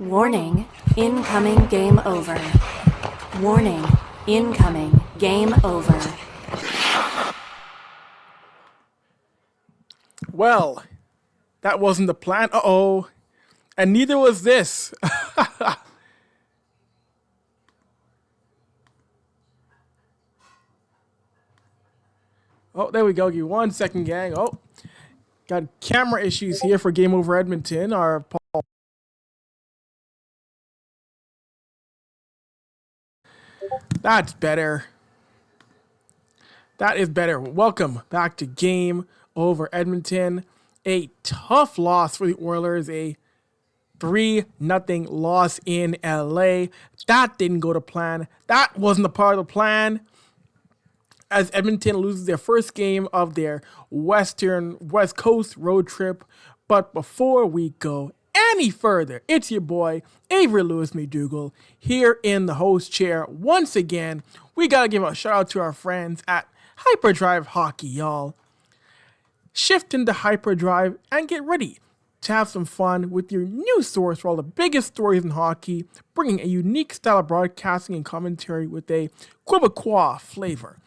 Warning, incoming game over. Warning, incoming game over. Well, that wasn't the plan. Uh-oh. And neither was this. Oh, there we go. Give me 1 second, gang. Oh, got camera issues here for Game Over Edmonton. That's better. That is better. Welcome back to Game Over Edmonton. A tough loss for the Oilers. A 3-0 loss in LA. That didn't go to plan. That wasn't a part of the plan. As Edmonton loses their first game of their West Coast road trip. But before we go any further, it's your boy, Avry Lewis-McDougall, here in the host chair. Once again, we gotta give a shout out to our friends at Hyperdrive Hockey, y'all. Shift into Hyperdrive and get ready to have some fun with your new source for all the biggest stories in hockey, bringing a unique style of broadcasting and commentary with a Quebecois flavor.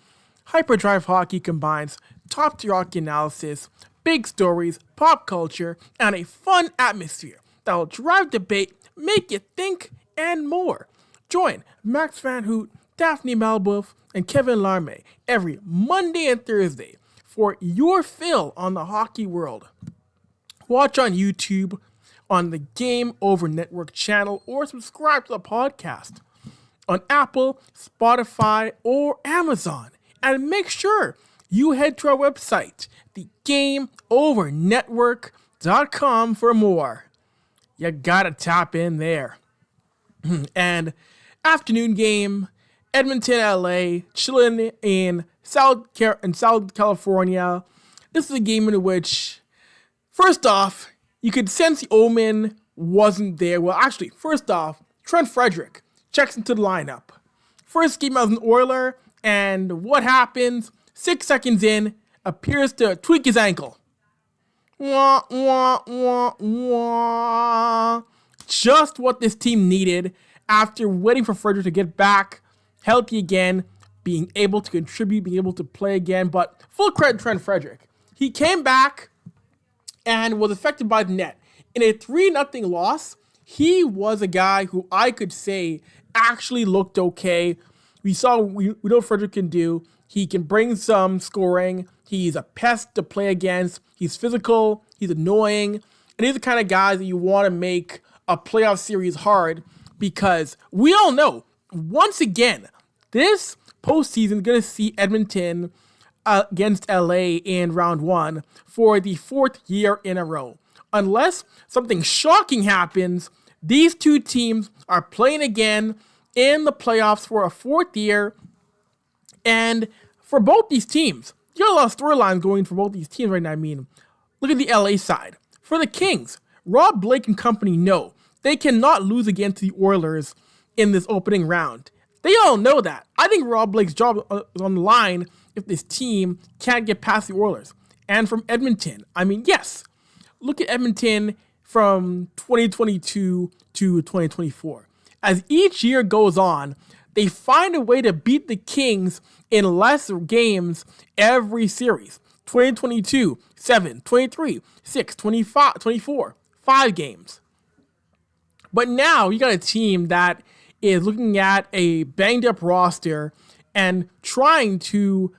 Hyperdrive Hockey combines top-tier hockey analysis, big stories, pop culture, and a fun atmosphere that will drive debate, make you think, and more. Join Max Van Hoot, Daphne Malboeuf, and Kevin Larme every Monday and Thursday for your fill on the hockey world. Watch on YouTube, on the Game Over Network channel, or subscribe to the podcast on Apple, Spotify, or Amazon. And make sure you head to our website, thegameovernetwork.com, for more. You gotta tap in there. And afternoon game, Edmonton, LA, chilling in South California. This is a game in which, first off, you could sense the omen wasn't there. Well, actually, first off, Trent Frederick checks into the lineup. First game as an Oiler, and what happens? 6 seconds in, appears to tweak his ankle. Wah, wah, wah, wah. Just what this team needed after waiting for Frederick to get back healthy again, being able to contribute, being able to play again. But full credit to Trent Frederick. He came back and was affected by the net. In a 3-0 loss, he was a guy who I could say actually looked okay. We know what Frederick can do. He can bring some scoring. He's a pest to play against. He's physical. He's annoying. And he's the kind of guy that you want to make a playoff series hard, because we all know, once again, this postseason is going to see Edmonton against LA in round 1 for the 4th year in a row. Unless something shocking happens, these two teams are playing again in the playoffs for a 4th year. And for both these teams, you got a lot of storylines going for both these teams right now. I mean, look at the LA side. For the Kings, Rob Blake and company know they cannot lose against the Oilers in this opening round. They all know that. I think Rob Blake's job is on the line if this team can't get past the Oilers. And from Edmonton, I mean, yes, look at Edmonton from 2022 to 2024. As each year goes on, they find a way to beat the Kings in less games every series. 2022, 7, 23, 6, 25, 24, 5 games. But now you got a team that is looking at a banged up roster and trying to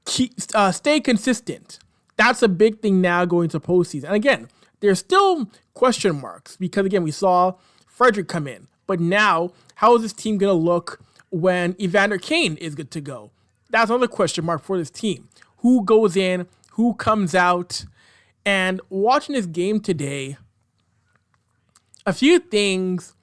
stay consistent. That's a big thing now going to postseason. And again, there's still question marks because, again, we saw Frederick come in. But now, how is this team going to look when Evander Kane is good to go? That's another question mark for this team. Who goes in? Who comes out? And watching this game today, a few things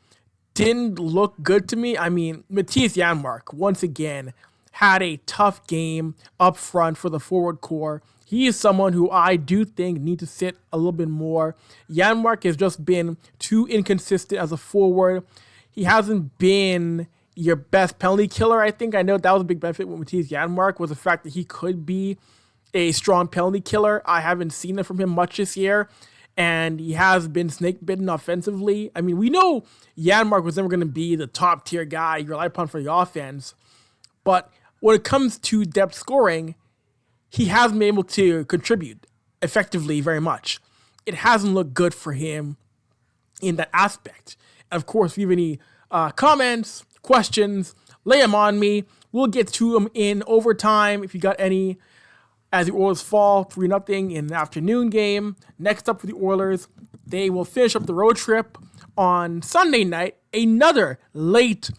didn't look good to me. I mean, Mattias Janmark, once again, had a tough game up front for the forward core. He is someone who I do think needs to sit a little bit more. Janmark has just been too inconsistent as a forward. He hasn't been your best penalty killer, I think. I know that was a big benefit with Mattias Janmark, was the fact that he could be a strong penalty killer. I haven't seen it from him much this year. and he has been snake bitten offensively. I mean, we know Janmark was never going to be the top tier guy you rely upon for the offense, but when it comes to depth scoring, he has been able to contribute effectively very much. It hasn't looked good for him in that aspect. And of course, if you have any comments, questions, lay them on me. We'll get to them in overtime if you got any, as the Oilers fall 3-0 in the afternoon game. Next up for the Oilers, they will finish up the road trip on Sunday night. Another late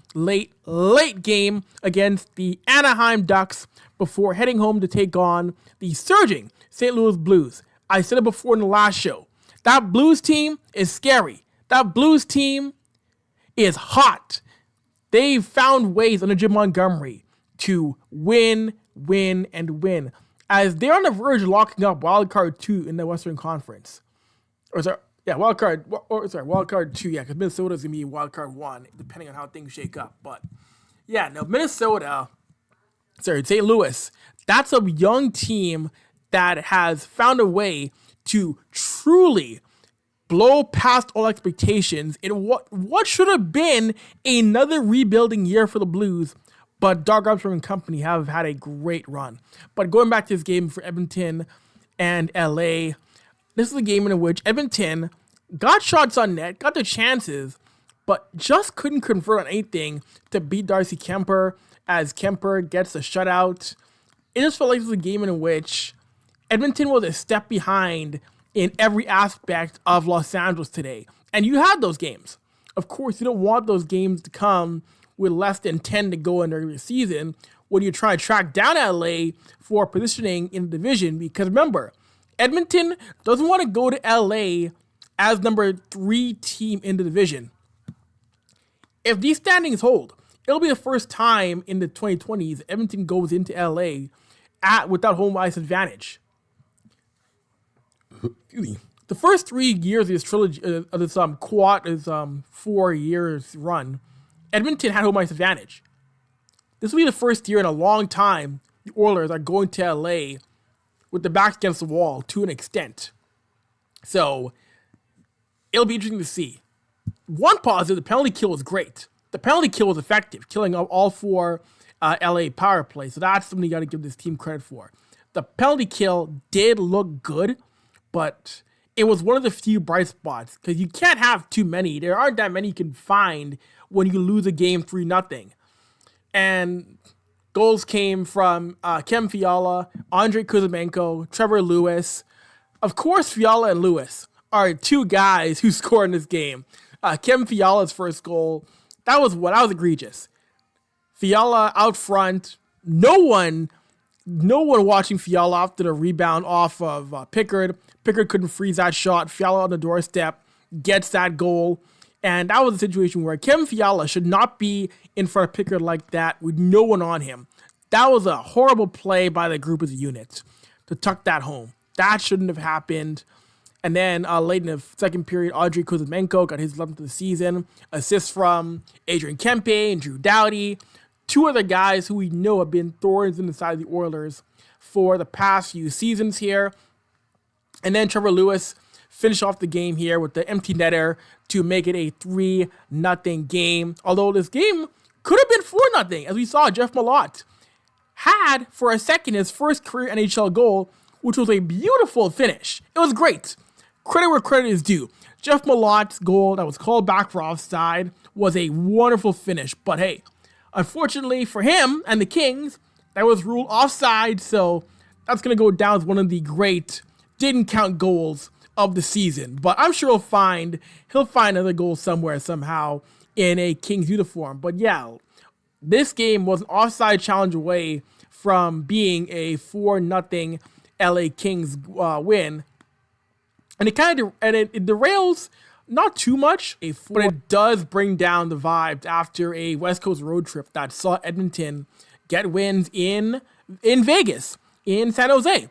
game against the Anaheim Ducks before heading home to take on the surging St. Louis Blues. I said it before in the last show. That Blues team is scary. That Blues team is hot. They've found ways under Jim Montgomery to win. As they're on the verge of locking up wildcard 2 in the Western Conference. Wildcard 2, because Minnesota's going to be wildcard 1, depending on how things shake up. But, St. Louis, that's a young team that has found a way to truly blow past all expectations in what should have been another rebuilding year for the Blues. But Doug Armstrong and company have had a great run. But going back to this game for Edmonton and LA, this is a game in which Edmonton got shots on net, got the chances, but just couldn't convert on anything to beat Darcy Kemper as Kemper gets a shutout. It just felt like this was a game in which Edmonton was a step behind in every aspect of Los Angeles today. And you had those games. Of course, you don't want those games to come with less than 10 to go in the regular season when you try to track down LA for positioning in the division. Because remember, Edmonton doesn't want to go to LA as number 3 team in the division. If these standings hold, it'll be the first time in the 2020s Edmonton goes into LA without home ice advantage. The first 3 years of this trilogy, of this 4 years run, Edmonton had home ice advantage. This will be the first year in a long time the Oilers are going to LA with the backs against the wall to an extent. So it'll be interesting to see. One positive, the penalty kill was great. The penalty kill was effective, killing all 4 LA power plays. So that's something you got to give this team credit for. The penalty kill did look good, but it was one of the few bright spots because you can't have too many. There aren't that many you can find when you lose a game 3-0. And goals came from Kem Fiala, Andrei Kuzmenko, Trevor Lewis. Of course, Fiala and Lewis are 2 guys who scored in this game. Kem Fiala's first goal, that was egregious. Fiala out front, no one watching Fiala after the rebound off of Pickard. Pickard couldn't freeze that shot. Fiala on the doorstep gets that goal. And that was a situation where Kem Fiala should not be in front of Pickard like that with no one on him. That was a horrible play by the group as a unit to tuck that home. That shouldn't have happened. And then late in the second period, Andrei Kuzmenko got his 11th of the season. Assists from Adrian Kempe and Drew Doughty. 2 other guys who we know have been thorns in the side of the Oilers for the past few seasons here. And then Trevor Lewis finished off the game here with the empty netter to make it a 3-0 game. Although this game could have been 4-0, as we saw Jeff Malott had for a second his first career NHL goal, which was a beautiful finish. It was great. Credit where credit is due. Jeff Malott's goal that was called back for offside was a wonderful finish. But hey, unfortunately for him and the Kings, that was ruled offside, so that's going to go down as one of the great didn't count goals of the season. But I'm sure he'll find another goal somewhere, somehow, in a Kings uniform. But yeah, this game was an offside challenge away from being a 4-0 LA Kings win. And it derails not too much, but it does bring down the vibes after a West Coast road trip that saw Edmonton get wins in Vegas, in San Jose.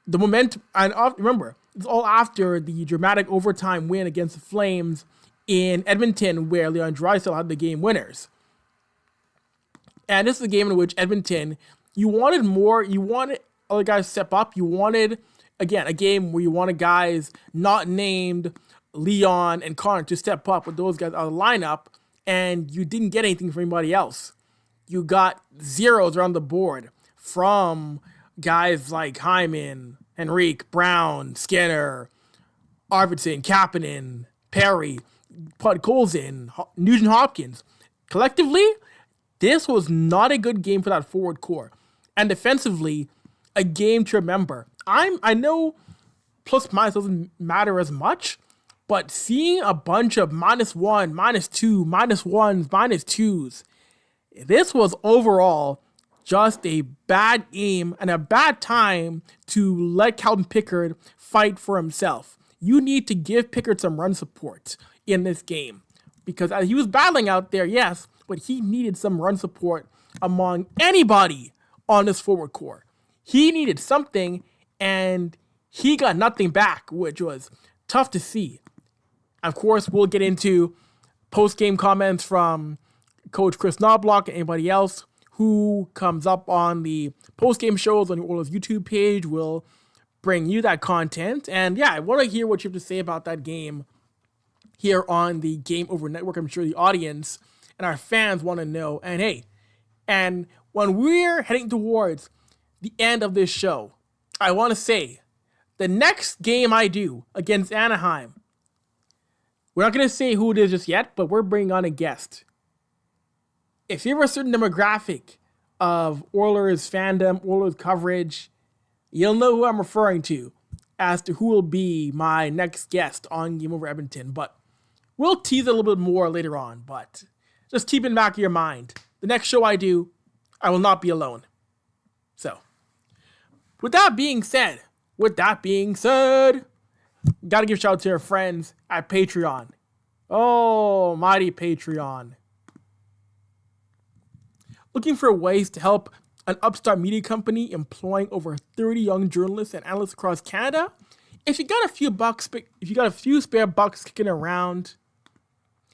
The momentum, and remember, it's all after the dramatic overtime win against the Flames in Edmonton, where Leon Draisaitl had the game winners. And this is a game in which Edmonton, you wanted more, you wanted other guys to step up, you wanted again, a game where you wanted guys not named Leon and Connor to step up with those guys out of the lineup, and you didn't get anything from anybody else. You got zeros around the board from guys like Hyman, Enrich, Brown, Skinner, Arvidsson, Kapanen, Perry, Podkolzin, Nugent Hopkins. Collectively, this was not a good game for that forward core. And defensively, a game to remember. I know plus minus doesn't matter as much, but seeing a bunch of -1, -2, -1s, -2s, this was overall just a bad game and a bad time to let Calvin Pickard fight for himself. You need to give Pickard some run support in this game because he was battling out there, yes, but he needed some run support among anybody on this forward core. He needed something, and he got nothing back, which was tough to see. Of course, we'll get into post-game comments from Coach Chris Knobloch and anybody else who comes up on the post-game shows on the Oilers YouTube page. We'll bring you that content. And yeah, I want to hear what you have to say about that game here on the Game Over Network. I'm sure the audience and our fans want to know. And hey, and when we're heading towards the end of this show, I want to say the next game I do against Anaheim, we're not going to say who it is just yet, but we're bringing on a guest. If you have a certain demographic of Oilers fandom, Oilers coverage, you'll know who I'm referring to as to who will be my next guest on Game Over Edmonton. But we'll tease a little bit more later on. But just keep in the back of your mind, the next show I do, I will not be alone. So, with that being said, gotta give a shout out to our friends at Patreon. Oh, mighty Patreon. Looking for ways to help an upstart media company employing over 30 young journalists and analysts across Canada? If you got a few spare bucks kicking around,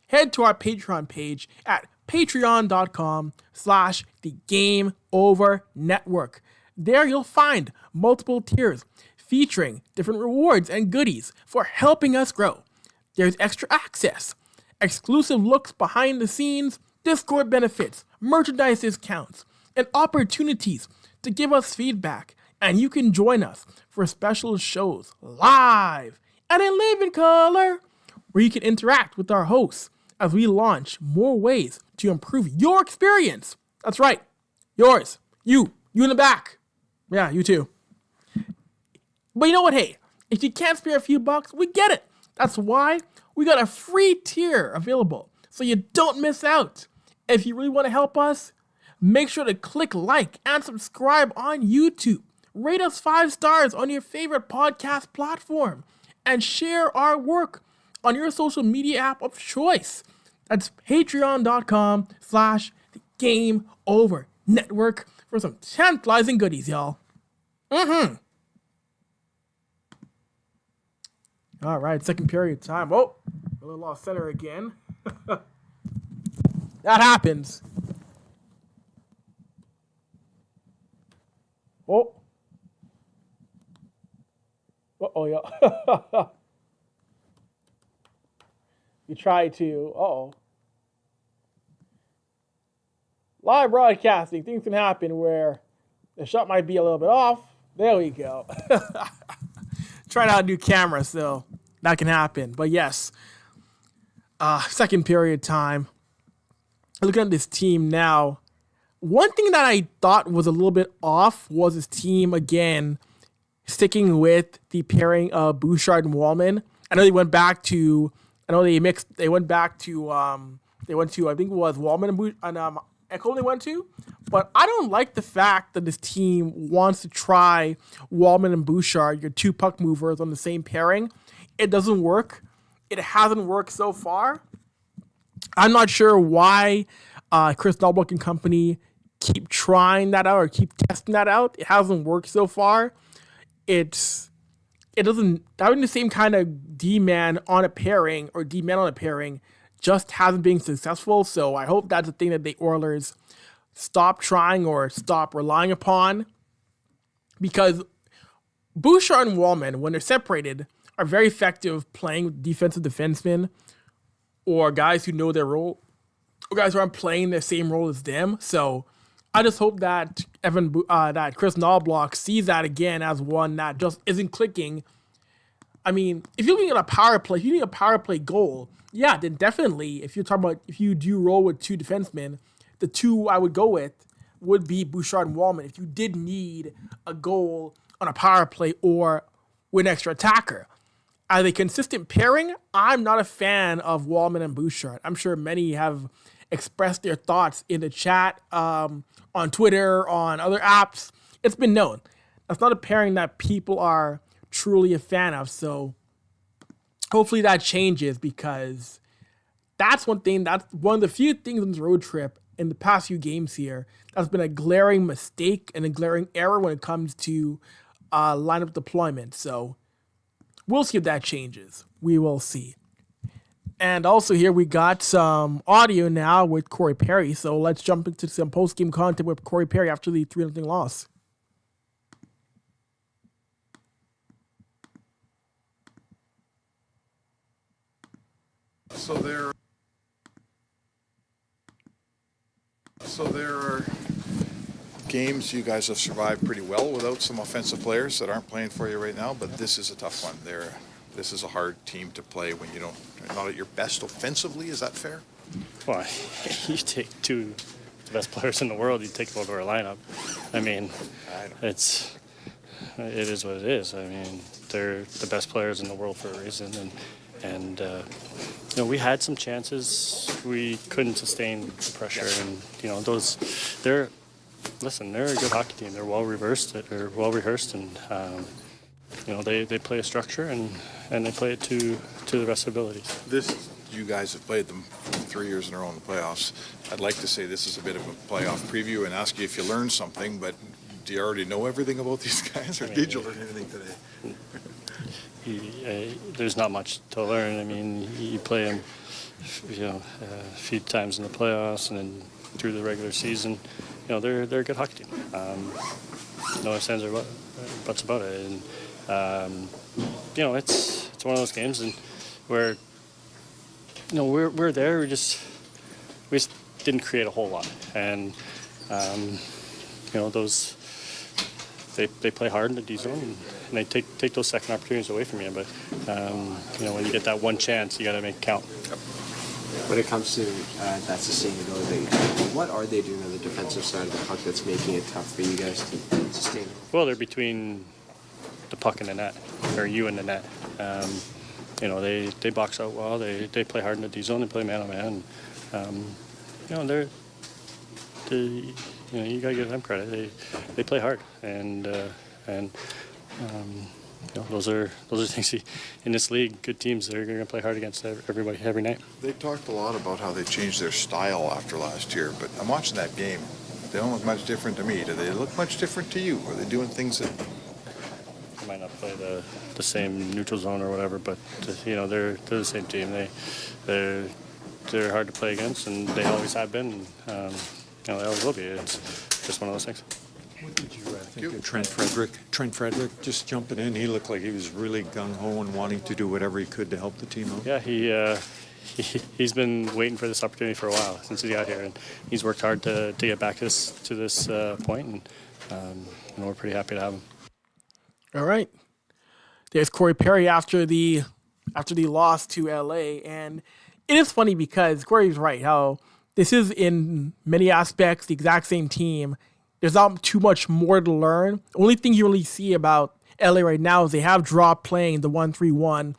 head to our Patreon page at patreon.com/thegameovernetwork. There you'll find multiple tiers featuring different rewards and goodies for helping us grow. There's extra access, exclusive looks behind the scenes, Discord benefits, merchandise discounts, and opportunities to give us feedback. And you can join us for special shows live and in living color, where you can interact with our hosts as we launch more ways to improve your experience. That's right, yours, you in the back. Yeah, you too. But you know what? Hey, if you can't spare a few bucks, we get it. That's why we got a free tier available so you don't miss out. If you really want to help us, make sure to click like and subscribe on YouTube. Rate us 5 stars on your favorite podcast platform and share our work on your social media app of choice. That's patreon.com/thegameovernetwork for some tantalizing goodies, y'all. All right, second period time. Oh, a little off center again. That happens. Oh. Uh-oh, yeah. You try to. Uh-oh. Live broadcasting. Things can happen where the shot might be a little bit off. There we go. Trying out a new camera, so that can happen. But yes, second period time. Looking at this team now, one thing that I thought was a little bit off was this team again sticking with the pairing of Bouchard and Wallman. I know they went back to I think it was Wallman and Echo they went to, but I don't like the fact that this team wants to try Wallman and Bouchard, your 2 puck movers, on the same pairing. It doesn't work. It hasn't worked so far. I'm not sure why Chris Knobloch and company keep trying that out or keep testing that out. It hasn't worked so far. It doesn't, having the same kind of D-man on a pairing or D-man on a pairing just hasn't been successful. So I hope that's a thing that the Oilers stop trying or stop relying upon, because Bouchard and Wallman, when they're separated, are very effective playing with defensive defensemen or guys who know their role, or guys who aren't playing the same role as them. So I just hope that that Chris Knobloch sees that again as one that just isn't clicking. I mean, if you're looking at a power play, if you need a power play goal, yeah, then definitely, if you're talking about if you do roll with two defensemen, the two I would go with would be Bouchard and Wallman if you did need a goal on a power play or with an extra attacker. As a consistent pairing, I'm not a fan of Wallman and Bouchard. I'm sure many have expressed their thoughts in the chat, on Twitter, on other apps. It's been known. That's not a pairing that people are truly a fan of. So hopefully that changes, because that's one of the few things on this road trip in the past few games here that's been a glaring mistake and a glaring error when it comes to lineup deployment. So we'll see if that changes. We will see. And also here we got some audio now with Corey Perry. So let's jump into some post-game content with Corey Perry after the 3-0 loss. So there are games you guys have survived pretty well without some offensive players that aren't playing for you right now, but this is a tough one. This is a hard team to play when you're not at your best offensively. Is that fair? Well, you take two of the best players in the world, you take them over a lineup. I mean, it is what it is. I mean, they're the best players in the world for a reason, and we had some chances. We couldn't sustain the pressure, and they're a good hockey team. They're well rehearsed, and they play a structure and they play it to the best of abilities. You guys have played them 3 years in a row in the playoffs. I'd like to say this is a bit of a playoff preview and ask you if you learned something, but do you already know everything about these guys, or did you learn anything today? There's not much to learn. I mean, you play them, a few times in the playoffs and then through the regular season. They're a good hockey team. No ifs, ands, or buts about it. And it's one of those games where we're there. We just didn't create a whole lot, and those they play hard in the D zone, and they take those second opportunities away from you. But when you get that one chance, you got to make it count. When it comes to that sustainability, what are they doing on the defensive side of the puck that's making it tough for you guys to sustain? Well, they're between the puck and the net, or you and the net. They box out well. They play hard in the D zone. They play man on man. You gotta give them credit. They play hard, and those are things in this league. Good teams, they're going to play hard against everybody every night. They talked a lot about how they changed their style after last year, but I'm watching that game. They don't look much different to me. Do they look much different to you? Are they doing things that... They might not play the same neutral zone or whatever, but they're the same team. They're hard to play against, and they always have been. And, they always will be. It's just one of those things. What did you think of Trent Frederick? Trent Frederick just jumping in. He looked like he was really gung-ho and wanting to do whatever he could to help the team out. Yeah, he's been waiting for this opportunity for a while since he got here, and he's worked hard to get back to this point, and we're pretty happy to have him. All right. There's Corey Perry after the loss to LA, and it is funny because Corey's right how this is in many aspects the exact same team. There's not too much more to learn. The only thing you really see about LA right now is they have dropped playing the 1-3-1,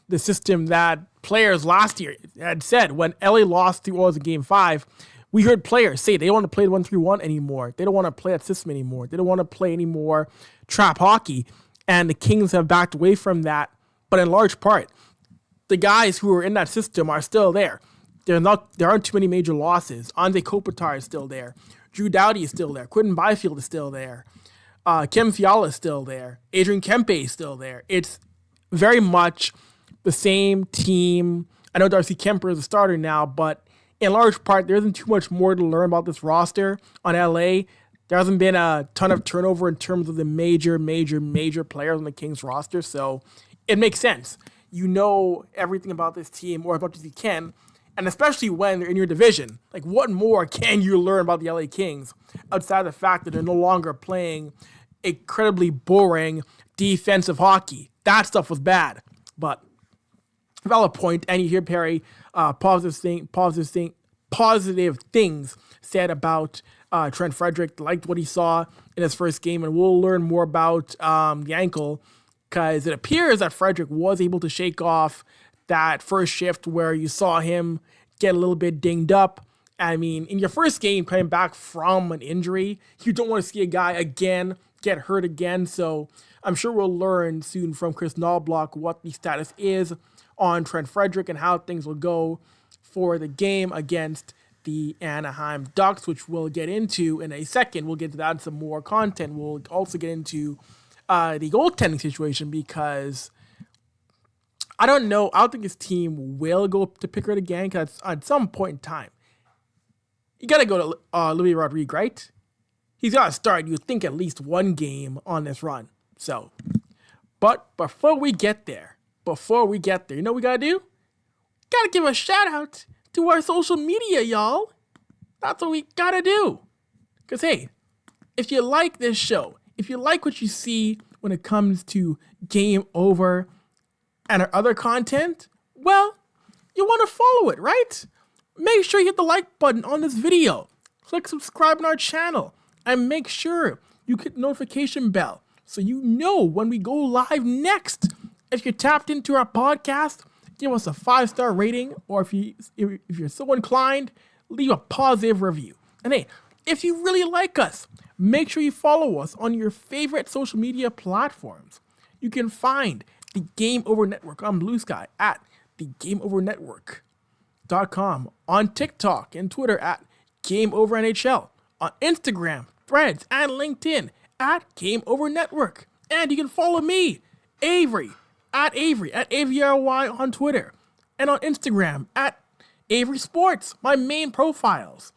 the system that players last year had said when LA lost to Oilers in Game 5. We heard players say they don't want to play the 1-3-1 anymore. They don't want to play that system anymore. They don't want to play any more trap hockey. And the Kings have backed away from that. But in large part, the guys who are in that system are still there. There aren't too many major losses. Anze Kopitar is still there. Drew Doughty is still there. Quentin Byfield is still there. Kim Fiala is still there. Adrian Kempe is still there. It's very much the same team. I know Darcy Kemper is a starter now, but in large part, there isn't too much more to learn about this roster on LA there hasn't been a ton of turnover in terms of the major players on the Kings roster, so it makes sense. You know everything about this team, or as much as you can, and especially when they're in your division. Like, what more can you learn about the LA Kings outside of the fact that they're no longer playing incredibly boring defensive hockey? That stuff was bad, but valid point. And you hear Perry positive things said about Trent Frederick. Liked what he saw in his first game, and we'll learn more about the ankle, because it appears that Frederick was able to shake off that first shift where you saw him get a little bit dinged up. I mean, in your first game coming back from an injury, you don't want to see a guy again get hurt again. So I'm sure we'll learn soon from Chris Knobloch what the status is on Trent Frederick and how things will go for the game against the Anaheim Ducks, which we'll get into in a second. We'll get to that in some more content. We'll also get into the goaltending situation, because I don't know. I don't think his team will go to Pickard again, because at some point in time, you got to go to Olivier Rodrigue, right? He's got to start, you think, at least one game on this run. So, but before we get there, you know what we got to do? Got to give a shout out to our social media, y'all. That's what we got to do. Because, hey, if you like this show, if you like what you see when it comes to Game Over and our other content, well, you want to follow it, right? Make sure you hit the like button on this video. Click subscribe on our channel. And make sure you hit the notification bell so you know when we go live next. If you're tapped into our podcast, give us a 5-star rating, or if you're so inclined, leave a positive review. And hey, if you really like us, make sure you follow us on your favorite social media platforms. You can find the Game Over Network on Blue Sky at thegameovernetwork.com, on TikTok and Twitter at Game Over NHL, on Instagram, Threads, and LinkedIn at Game Over Network. And you can follow me, Avry, at AVRY on Twitter, and on Instagram at Avry Sports, my main profiles.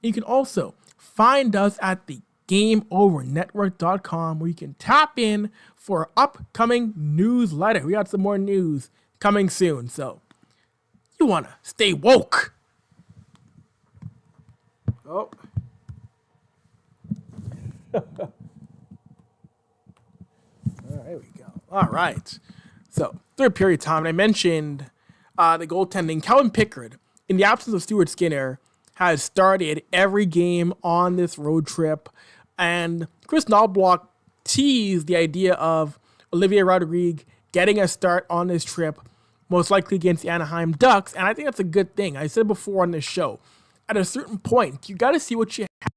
You can also find us at the GameOverNetwork.com, where you can tap in for our upcoming newsletter. We got some more news coming soon, so you want to stay woke. Oh. There we go. All right. So, third period time, and I mentioned the goaltending. Calvin Pickard, in the absence of Stuart Skinner, has started every game on this road trip. And Chris Knobloch teased the idea of Olivier Rodrigue getting a start on this trip, most likely against the Anaheim Ducks. And I think that's a good thing. I said before on this show, at a certain point, you got to see what you have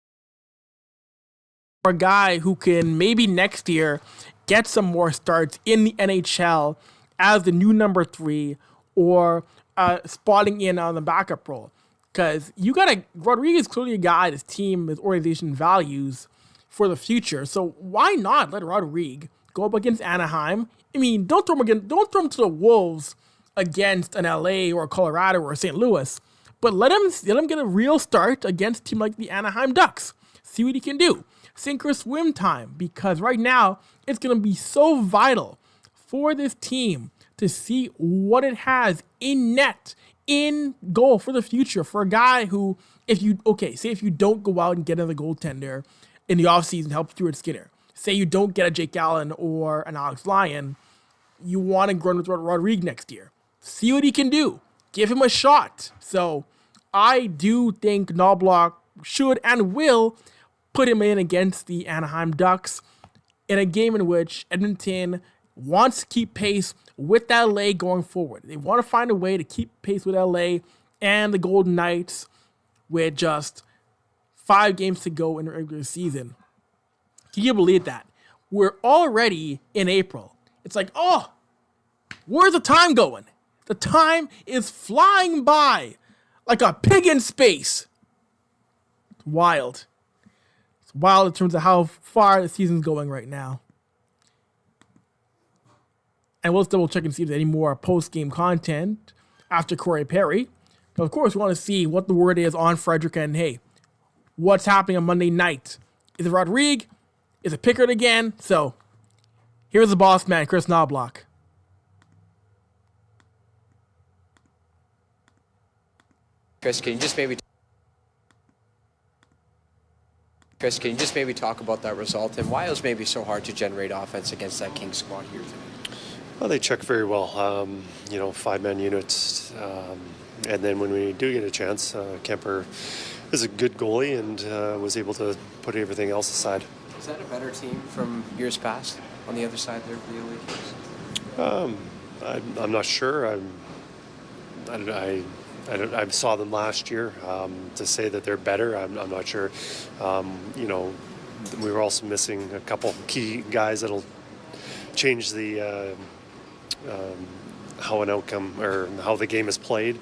for a guy who can maybe next year get some more starts in the NHL as the new number 3, or spotting in on the backup role. Because Rodrigue is clearly a guy this team, this organization values for the future. So why not let Rodrigue go up against Anaheim? I mean, don't throw him to the Wolves against an LA or Colorado or St. Louis, but let him get a real start against a team like the Anaheim Ducks. See what he can do. Sink or swim time, because right now it's going to be so vital for this team to see what it has in net, in goal for the future, for a guy who, if you don't go out and get another goaltender in the offseason, help Stuart Skinner. Say you don't get a Jake Allen or an Alex Lyon, you want to grow with Rodrigue next year. See what he can do. Give him a shot. So I do think Knobloch should and will put him in against the Anaheim Ducks in a game in which Edmonton wants to keep pace with LA going forward. They want to find a way to keep pace with LA and the Golden Knights with just 5 games to go in the regular season. Can you believe that? We're already in April. It's like, oh, where's the time going? The time is flying by like a pig in space. It's wild. It's wild in terms of how far the season's going right now. And we'll double check and see if there's any more post-game content after Corey Perry. But of course, we want to see what the word is on Frederick and, hey, what's happening on Monday night Is it Rodrigue? Is it Pickard again? So here's the boss man, Chris Knobloch. Chris, can you just maybe talk about that result and why it was maybe so hard to generate offense against that Kings squad here tonight? Well, they check very well. 5-man units. And then when we do get a chance, Kemper is a good goalie and was able to put everything else aside. Is that a better team from years past on the other side there for the LA Kings? I'm not sure. I saw them last year. To say that they're better, I'm not sure. We were also missing a couple key guys that'll change the how an outcome or how the game is played.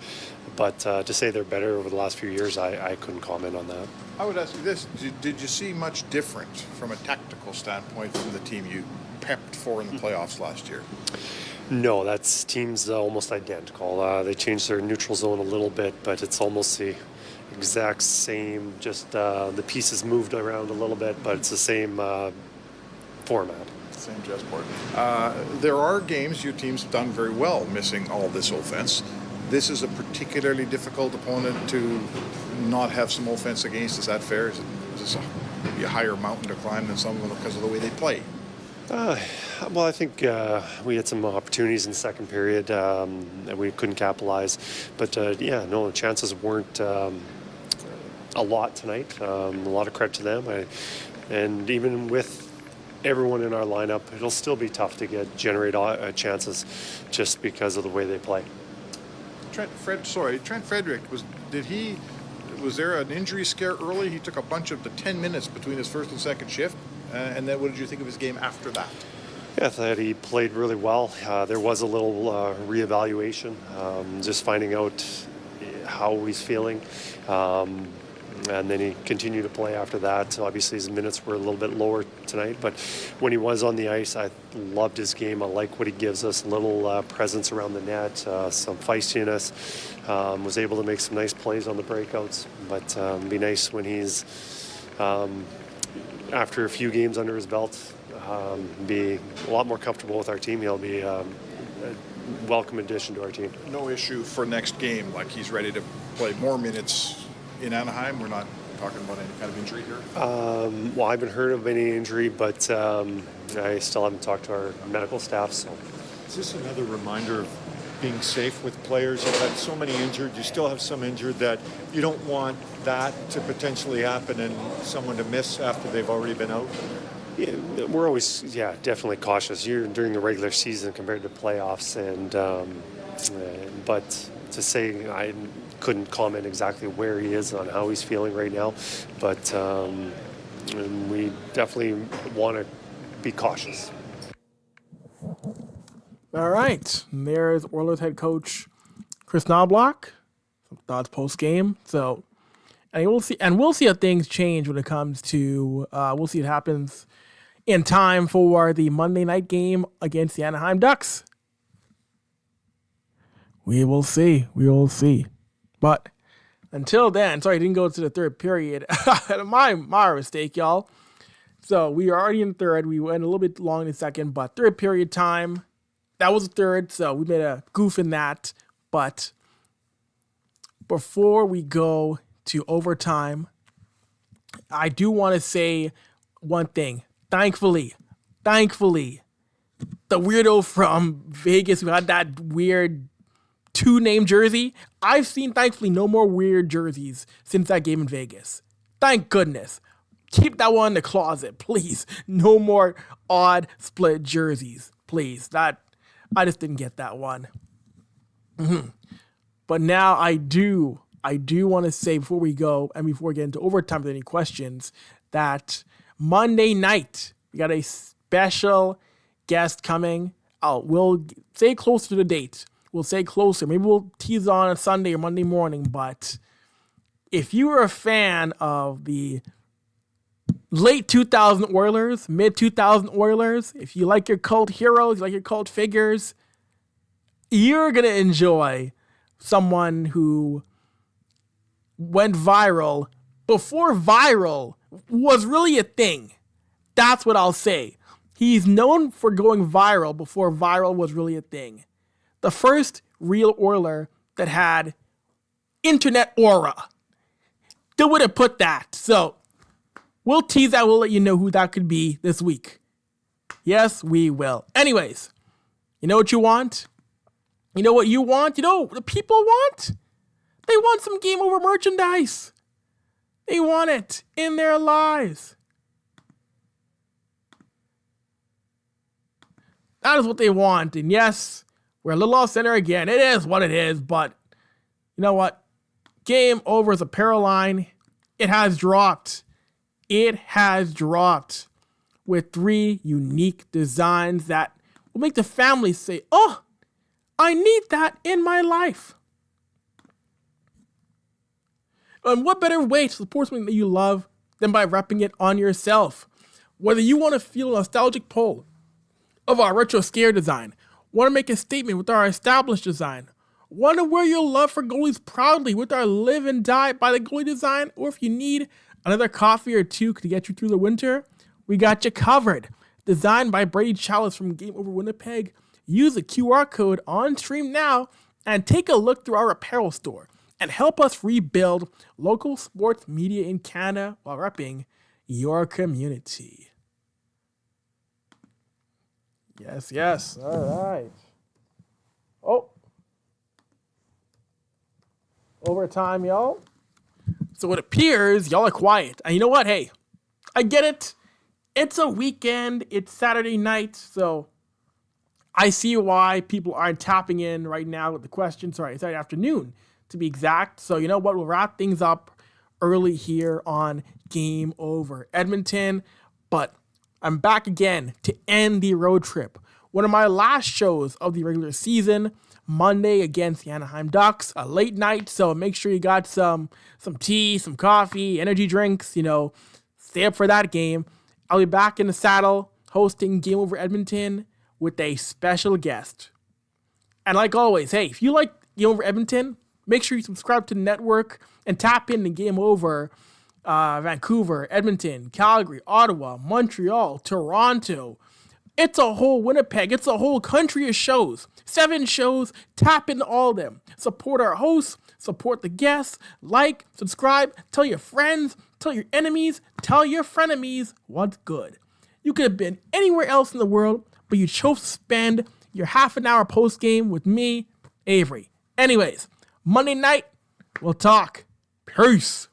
But to say they're better over the last few years, I couldn't comment on that. I would ask you this. Did you see much different from a tactical standpoint from the team you prepped for in the playoffs last year? No, that's teams almost identical. They changed their neutral zone a little bit, but it's almost the exact same. Just the pieces moved around a little bit, but it's the same format. Same chessboard. There are games your team's done very well missing all this offense. This is a particularly difficult opponent to not have some offense against. Is that fair? Is this maybe a higher mountain to climb than some of them because of the way they play? Well, I think we had some opportunities in the second period that we couldn't capitalize. But, the chances weren't a lot tonight. A lot of credit to them. And even with everyone in our lineup, it'll still be tough to generate chances just because of the way they play. Trent Frederick, was there an injury scare early? He took a bunch of the 10 minutes between his first and second shift. And then what did you think of his game after that? Yeah, I thought he played really well. There was a little reevaluation, just finding out how he's feeling. And then he continued to play after that. So obviously his minutes were a little bit lower tonight. But when he was on the ice, I loved his game. I like what he gives us, a little presence around the net, some feistiness. Was able to make some nice plays on the breakouts. But it'd be nice when he's, after a few games under his belt, be a lot more comfortable with our team. He'll be a welcome addition to our team. No issue for next game, like he's ready to play more minutes in Anaheim. We're not talking about any kind of injury here? Well, I haven't heard of any injury, but I still haven't talked to our medical staff. So, is this another reminder of being safe with players? You've had so many injured, you still have some injured, that you don't want that to potentially happen and someone to miss after they've already been out? Yeah, we're always, definitely cautious. You're during the regular season compared to playoffs, and but to say I couldn't comment exactly where he is on how he's feeling right now, but we definitely want to be cautious. All right, and there's Oilers head coach Chris Knobloch. Some thoughts post game. So, and we'll see how things change when it comes to. We'll see what happens in time for the Monday night game against the Anaheim Ducks. We will see. But until then, sorry, I didn't go to the third period. my mistake, y'all. So we are already in third. We went a little bit long in the second, but third period time. That was the third, so we made a goof in that. But before we go to overtime, I do want to say one thing. Thankfully, the weirdo from Vegas who had that weird 2-name jersey, I've seen, thankfully, no more weird jerseys since that game in Vegas. Thank goodness. Keep that one in the closet, please. No more odd split jerseys, please. I just didn't get that one. But now I do want to say before we go and before we get into overtime with any questions that Monday night we got a special guest coming. We'll say closer to the date. We'll say closer. Maybe we'll tease on a Sunday or Monday morning. But if you are a fan of the late 2000 Oilers, mid 2000 Oilers, if you like your cult heroes, you like your cult figures, you're going to enjoy someone who went viral before viral was really a thing. That's what I'll say. He's known for going viral before viral was really a thing. The first real Oiler that had internet aura. Don't want to put that. So we'll tease that. We'll let you know who that could be this week. Yes, we will. Anyways, you know what you want? You know what you want? You know what the people want? They want some Game Over merchandise. They want it in their lives. That is what they want. And yes, we're a little off center again. It is what it is. But you know what? Game Over's apparel line, it has dropped. It has dropped with 3 unique designs that will make the family say, oh, I need that in my life. And what better way to support something that you love than by repping it on yourself? Whether you want to feel a nostalgic pull of our retro scare design, want to make a statement with our established design, want to wear your love for goalies proudly with our live and die by the goalie design, or if you need another coffee or two to get you through the winter, we got you covered. Designed by Brady Chalice from Game Over Winnipeg. Use the QR code on stream now and take a look through our apparel store and help us rebuild local sports media in Canada while repping your community. Yes, yes. All right. Oh. Overtime, y'all. So it appears y'all are quiet. And you know what? Hey, I get it. It's a weekend. It's Saturday night. So I see why people aren't tapping in right now with the question. Sorry, Saturday afternoon to be exact. So you know what? We'll wrap things up early here on Game Over Edmonton. But I'm back again to end the road trip. One of my last shows of the regular season, Monday against the Anaheim Ducks, a late night. So make sure you got some tea, some coffee, energy drinks, stay up for that game. I'll be back in the saddle hosting Game Over Edmonton with a special guest. And like always, hey, if you like Game Over Edmonton, make sure you subscribe to the network and tap into Game Over Vancouver, Edmonton, Calgary, Ottawa, Montreal, Toronto. It's a whole Winnipeg. It's a whole country of shows. 7 shows. Tap into all of them. Support our hosts. Support the guests. Like, subscribe. Tell your friends. Tell your enemies. Tell your frenemies what's good. You could have been anywhere else in the world, but you chose to spend your half an hour post game with me, Avry. Anyways, Monday night, we'll talk. Peace.